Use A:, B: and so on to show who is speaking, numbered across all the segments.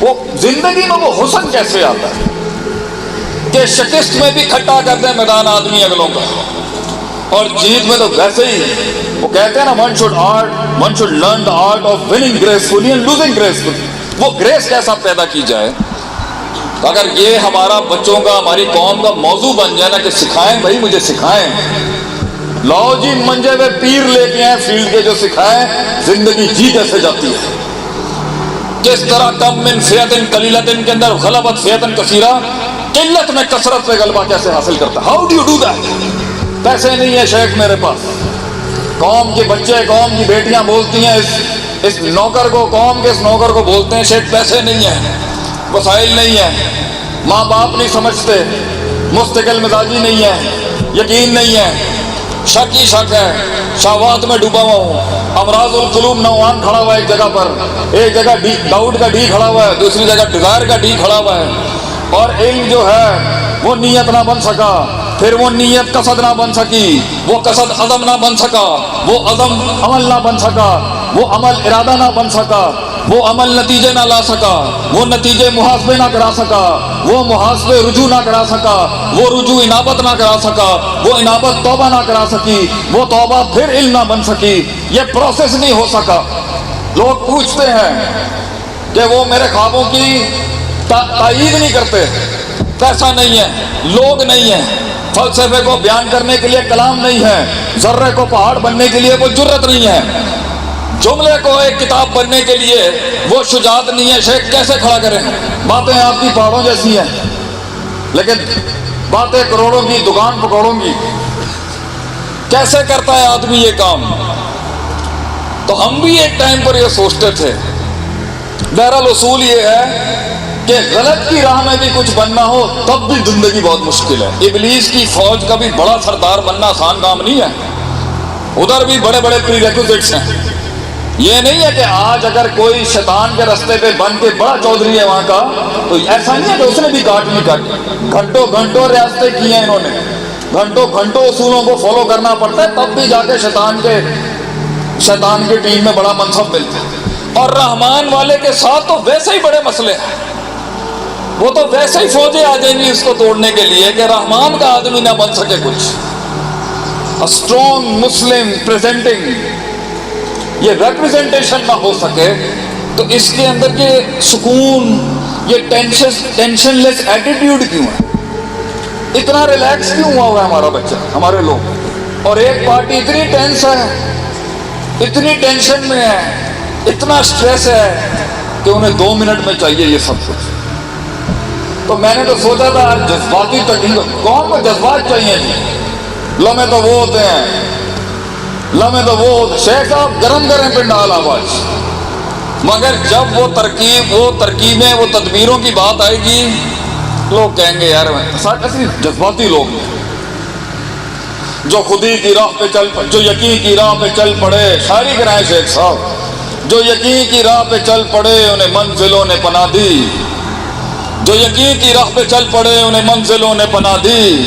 A: وہ زندگی میں وہ حسن کیسے آتا ہے کہ شکست میں بھی کھٹا کر دیں میدان آدمی اگلوں کا، اور جیت میں تو ویسے ہی وہ کہتے ہیں نا one should learn the art of winning gracefully and losing gracefully. وہ گریس کیسا پیدا کی جائے؟ اگر یہ ہمارا بچوں کا، ہماری قوم کا موضوع بن جائے نا کہ سکھائیں بھائی، مجھے سکھائیں، لاؤ جی منجے ہوئے پیر لے کے آئے فیلڈ کے، جو سکھائیں زندگی جی کیسے جاتی ہے، کس طرح کم من فئۃ قلیلۃ کے اندر غلبت فئۃ کثیرہ، قلت میں کثرت پہ غلبہ کیسے حاصل کرتا ہے؟ How do you do that? پیسے نہیں ہے شیخ میرے پاس، قوم کے بچے، قوم کی بیٹیاں بولتی ہیں اس نوکر کو، قوم کے اس نوکر کو بولتے ہیں شیخ پیسے نہیں ہیں، وسائل نہیں ہیں، ماں باپ نہیں سمجھتے، مستقل مزاجی نہیں ہے، یقین نہیں ہے، شک ہی شک ہے، شہوات میں ڈوبا ہوا ہوں، امراض القلوب نوعان کھڑا ہوا ہے ایک جگہ پر، ایک جگہ ڈاؤٹ کا ڈی کھڑا ہوا ہے، دوسری جگہ ڈیزائر کا ڈی کھڑا ہوا ہے، اور علم جو ہے وہ نیت نہ بن سکا، پھر وہ نیت قصد نہ بن سکی، وہ قصد عزم نہ بن سکا، وہ عزم عمل نہ بن سکا، وہ عمل ارادہ نہ بن سکا، وہ عمل نتیجے نہ لا سکا، وہ نتیجے محاسبے نہ کرا سکا، وہ محاسبے رجوع نہ کرا سکا، وہ رجوع انابت نہ کرا سکا، وہ انابت توبہ نہ کرا سکی، وہ توبہ پھر علم نہ بن سکی، یہ پروسیس نہیں ہو سکا۔ لوگ پوچھتے ہیں کہ وہ میرے خوابوں کی تائید نہیں کرتے، پیسہ نہیں ہے، لوگ نہیں ہیں، فلسفے کو بیان کرنے کے لیے کلام نہیں ہے، ذرے کو پہاڑ بننے کے لیے وہ جرت نہیں ہے، جملے کو ایک کتاب بننے کے لیے وہ شجاعت نہیں ہے، شیخ کیسے کھڑا کریں؟ باتیں آپ کی پہاڑوں جیسی ہیں، لیکن باتیں کروڑوں کی، دکان پکوڑوں کی، کیسے کرتا ہے آدمی یہ کام؟ تو ہم بھی ایک ٹائم پر یہ سوچتے تھے۔ بہرحال اصول یہ ہے کہ غلط کی راہ میں بھی کچھ بننا ہو تب بھی زندگی بہت مشکل ہے۔ ابلیس کی فوج کا بھی بڑا سردار بننا آسان کام نہیں ہے، ادھر بھی بڑے بڑے پری ریکوزٹس ہیں۔ یہ نہیں ہے کہ آج اگر کوئی شیطان کے رستے پہ بن کے بڑا چودھری ہے وہاں کا، تو ایسا نہیں ہے کہ اس نے بھی کاٹ نہیں کاٹی، گھنٹوں گھنٹوں ریاستیں کی ہیں انہوں نے، گھنٹوں گھنٹوں اصولوں کو فالو کرنا پڑتا ہے، تب بھی جا کے شیطان کی ٹیم میں بڑا منصب ملتا ہے۔ اور رحمان والے کے ساتھ تو ویسے ہی بڑے مسئلے ہیں، وہ تو ویسے ہی فوجیں آ جائیں گی اس کو توڑنے کے لیے کہ رحمان کا آدمی نہ بن سکے کچھ۔ اسٹرانگ مسلم پریزنٹنگ، یہ ریپریزنٹیشن نہ ہو سکے تو اس کے اندر یہ سکون، یہ ٹینشن لیس ایٹیٹیوڈ کیوں ہے؟ اتنا ریلیکس کیوں ہوا ہے ہمارا بچہ، ہمارے لوگ؟ اور ایک پارٹی اتنی ٹینس ہے، اتنی ٹینشن میں ہے، اتنا سٹریس ہے کہ انہیں 2 منٹ میں چاہیے یہ سب کچھ۔ تو میں نے تو سوچا تھا آج جذباتی تکلیف، کون کو جذبات چاہیے جی؟ لمحے تو وہ ہوتے ہیں، لمحے تو وہ ہوتے، شیخ صاحب گرم کریں پنڈال آواز، مگر جب وہ ترکیبیں، وہ تدبیروں کی بات آئے گی، لوگ کہیں گے یار ایسے جذباتی لوگ ہیں جو خودی کی راہ پہ جو یقین کی راہ پہ چل پڑے، شاعری کرائیں شیخ صاحب، جو یقین کی راہ پہ چل پڑے انہیں منزلوں نے پناہ دی، جو یقین کی راہ پہ چل پڑے انہیں منزلوں نے پناہ دی،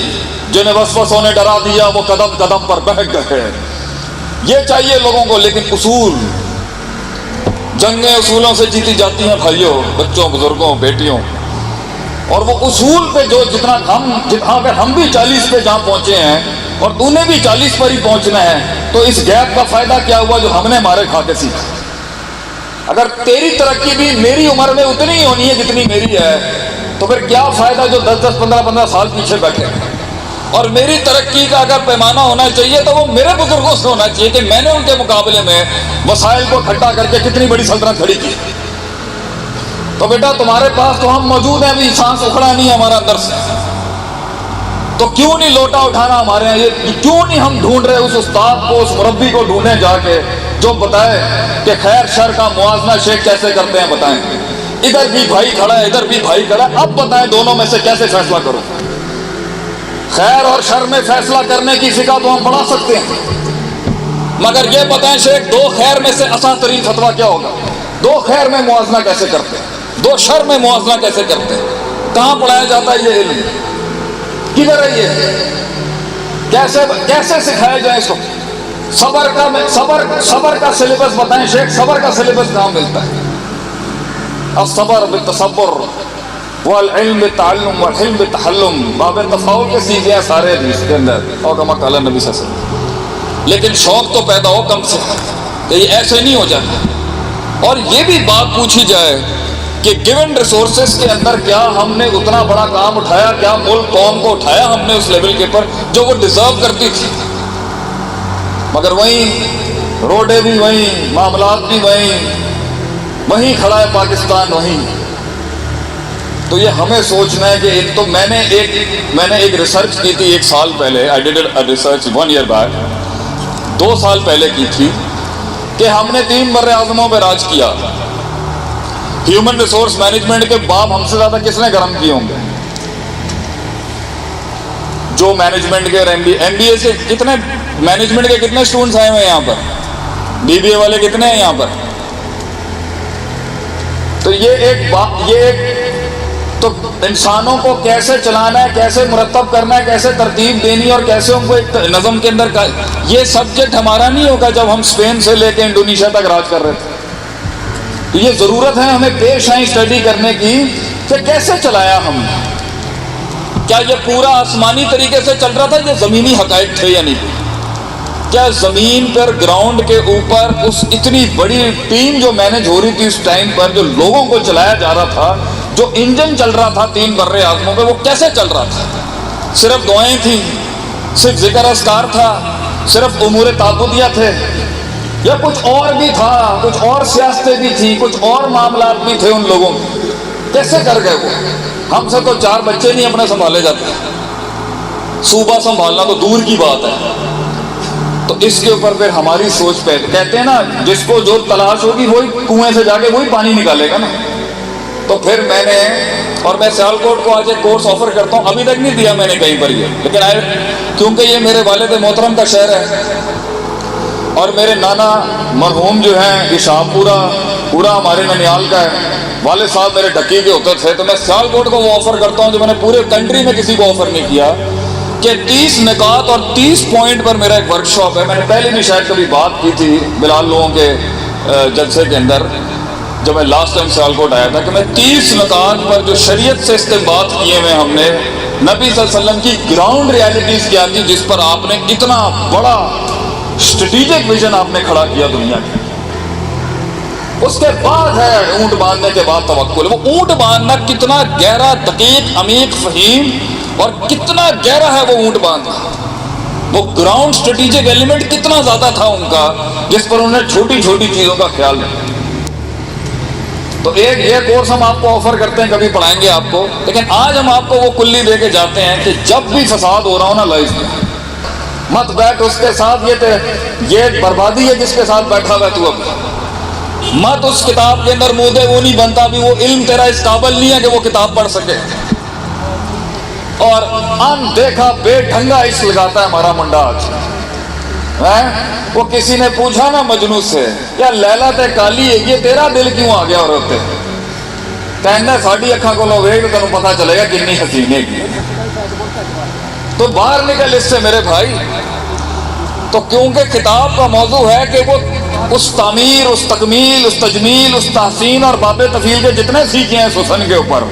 A: جنہیں وسوسوں نے ڈرا دیا وہ قدم قدم پر بہک گئے۔ یہ چاہیے لوگوں کو، لیکن اصول، جنگیں اصولوں سے جیتی جاتی ہیں بھائیوں، بچوں، بزرگوں، بیٹیوں، اور وہ اصول پہ جو جتنا اگر ہم بھی 40 پہ جہاں پہنچے ہیں اور تو نے بھی 40 پر ہی پہنچنا ہے، تو اس گیپ کا فائدہ کیا ہوا جو ہم نے مارے کھا کے سیکھا؟ اگر تیری ترقی بھی میری عمر میں اتنی ہی ہونی ہے جتنی میری ہے، تو پھر کیا فائدہ جو 10 15 سال پیچھے بیٹھے؟ اور میری ترقی کا اگر پیمانہ ہونا چاہیے تو وہ میرے بزرگوں سے ہونا چاہیے کہ میں نے ان کے مقابلے میں وسائل کو اکٹھا کر کے کتنی بڑی سلطنت کھڑی کی۔ تو بیٹا تمہارے پاس تو ہم موجود ہیں، ابھی سانس اکھڑا نہیں ہے ہمارا اندر سے، تو کیوں نہیں لوٹا اٹھانا ہمارے ہیں؟ یہ کیوں نہیں ہم ڈھونڈ رہے اس استاد کو، اس مربی کو ڈھونڈیں جا کے جو بتائے کہ خیر شر کا موازنہ شیخ کیسے کرتے ہیں، بتائیں۔ ادھر بھی بھائی کھڑا ہے، ادھر بھی بھائی کھڑا ہے، اب بتائیں دونوں میں سے کیسے فیصلہ کرو؟ خیر اور شر میں فیصلہ کرنے کی فقہ تو ہم بڑھا سکتے ہیں، مگر یہ بتائیں شیخ 2 خیر میں سے اساں ترین فتویٰ کیا ہوگا؟ 2 خیر میں موازنہ کیسے کرتے ہیں؟ 2 شر میں موازنہ کیسے کرتے ہیں؟ کہاں پڑھایا جاتا ہے یہ علم؟ کدھر ہے یہ؟ کیسے سکھایا جائے اس کو؟ صبر کا سلیبس بتائیں شیخ، صبر کا سلیبس کہاں ملتا ہے؟ الصبر بالتصبر والعلم بالتعلم والحلم بالتحلم، باب تفاؤل کے سیکھے ہیں سارے حدیث کے اندر، اور کما قال نبی صلی اللہ علیہ وسلم. لیکن شوق تو پیدا ہو کم سے کہ یہ ایسے نہیں ہو جاتا. اور یہ بھی بات پوچھی جائے کہ گیون ریسورسز کے اندر کیا ہم نے اتنا بڑا کام اٹھایا، کیا ملک قوم کو اٹھایا ہم نے اس لیول کے پر جو وہ ڈیزرو کرتی تھی؟ مگر وہیں روڈیں بھی وہیں، معاملات بھی وہیں کھڑا ہے پاکستان وہیں. تو یہ ہمیں سوچنا ہے کہ ایک تو میں نے ایک ریسرچ کی تھی 1 سال پہلے. I did a research 1 year back. 2 سال پہلے کی تھی کہ ہم نے 3 بر اعظموں پہ راج کیا. ہیومن ریسورس مینجمنٹ کے باب ہم سے زیادہ کس نے گرم کیے ہوں گے؟ جو مینجمنٹ کے اور ایم بی اے سے کتنے مینجمنٹ کے کتنے اسٹوڈنٹس آئے ہوئے ہیں یہاں پر؟ بی بی اے والے کتنے ہیں یہاں پر؟ تو یہ ایک تو انسانوں کو کیسے چلانا ہے، کیسے مرتب کرنا ہے، کیسے ترتیب دینی اور کیسے ان کو ایک نظم کے اندر یہ سبجیکٹ ہمارا نہیں ہوگا جب ہم اسپین سے لے کے انڈونیشیا تک راج کر رہے تھے. تو یہ ضرورت ہے ہمیں پیش آئی اسٹڈی کرنے کی کہ کیسے چلایا ہم نے. کیا یہ پورا آسمانی طریقے سے چل رہا تھا، یہ زمینی حقائق تھے یا نہیں؟ کیا زمین پر گراؤنڈ کے اوپر اس اتنی بڑی ٹیم جو مینج ہو رہی تھی اس ٹائم پر، جو لوگوں کو چلایا جا رہا تھا، جو انجن چل رہا تھا 3 بر اعظموں پہ، وہ کیسے چل رہا تھا؟ صرف دعائیں تھیں، صرف ذکر اذکار تھا، صرف امور تعبدیہ تھے، یا کچھ اور بھی تھا، کچھ اور سیاستیں بھی تھیں، کچھ اور معاملات بھی تھے ان لوگوں کے؟ کیسے کر گئے وہ؟ ہم سے تو 4 بچے نہیں اپنے سنبھالے جاتے، صوبہ سنبھالنا تو دور کی بات ہے. تو اس کے اوپر پھر ہماری سوچ پہ کہتے ہیں نا، جس کو جو تلاش ہوگی وہی کنویں سے جا کے وہی پانی نکالے گا نا. تو پھر میں سیالکوٹ کو آج ایک کورس آفر کرتا ہوں. ابھی تک نہیں دیا میں نے کہیں پر یہ، لیکن کیونکہ یہ میرے والد محترم کا شہر ہے اور میرے نانا مرحوم جو ہیں یہ شاہ پورا ہمارے ننیال کا ہے، والد صاحب میرے ڈکی کے ہوتے تھے. تو میں سیالکوٹ کو وہ آفر کرتا ہوں جو میں نے پورے کنٹری میں کسی کو آفر نہیں کیا، کہ 30 نکات اور 30 پوائنٹ پر میرا ایک ورک شاپ ہے. میں نے پہلے بھی شاید کبھی بات کی تھی بلال لوگوں کے جلسے کے اندر جب میں لاسٹ ٹائم سیالکوٹ آیا تھا، کہ میں 30 نکات پر جو شریعت سے استنباط کیے ہوئے ہم نے، نبی صلی اللہ علیہ وسلم کی گراؤنڈ ریالٹیز کیا تھی، جس پر آپ نے اتنا بڑا اسٹریٹجک ویژن آپ نے کھڑا کیا دنیا کی. اس کے بعد ہے اونٹ باندھنے کے بعد توکل. وہ اونٹ باندھنا کتنا گہرا، دقیق، عمیق، فہیم اور کتنا گہرا ہے وہ اونٹ باندھنا. وہ گراؤنڈ اسٹریٹجک ایلیمنٹ کتنا زیادہ تھا ان کا، جس پر انہوں نے چھوٹی چھوٹی چیزوں کا خیال رکھا. تو ایک یہ کورس ہم آپ کو آفر کرتے ہیں، کبھی پڑھائیں گے آپ کو. لیکن آج ہم آپ کو وہ کلی دے کے جاتے ہیں کہ جب بھی فساد ہو رہا ہو نا لائف میں، مت بیٹھ اس کے ساتھ. یہ بربادی ہے جس کے ساتھ بیٹھا ہوا تو. اب مت اس کتاب کے اندر منہ دے، وہ نہیں بنتا بھی، وہ علم تیرا اس قابل نہیں ہے کہ وہ کتاب پڑھ سکے. اور ان دیکھا بے ڈھنگا عشق لگاتا ہے ہمارا منڈا آج. وہ کسی نے پوچھا نا مجنوں سے، یا لیلا تے کالی ہے، یہ تیرا دل کیوں آ گیا؟ اور ہوتے کہنا ساڑی اکھاں کو لو ویگ تو پتا چلے گا کنی حسینے کی. تو باہر نکل اس سے میرے بھائی. تو کیونکہ کتاب کا موضوع ہے کہ وہ اس تعمیر، اس تکمیل، اس تجمیل، اس تحسین اور باب تفیل کے جتنے سیکھے ہیں اس حسن کے اوپر،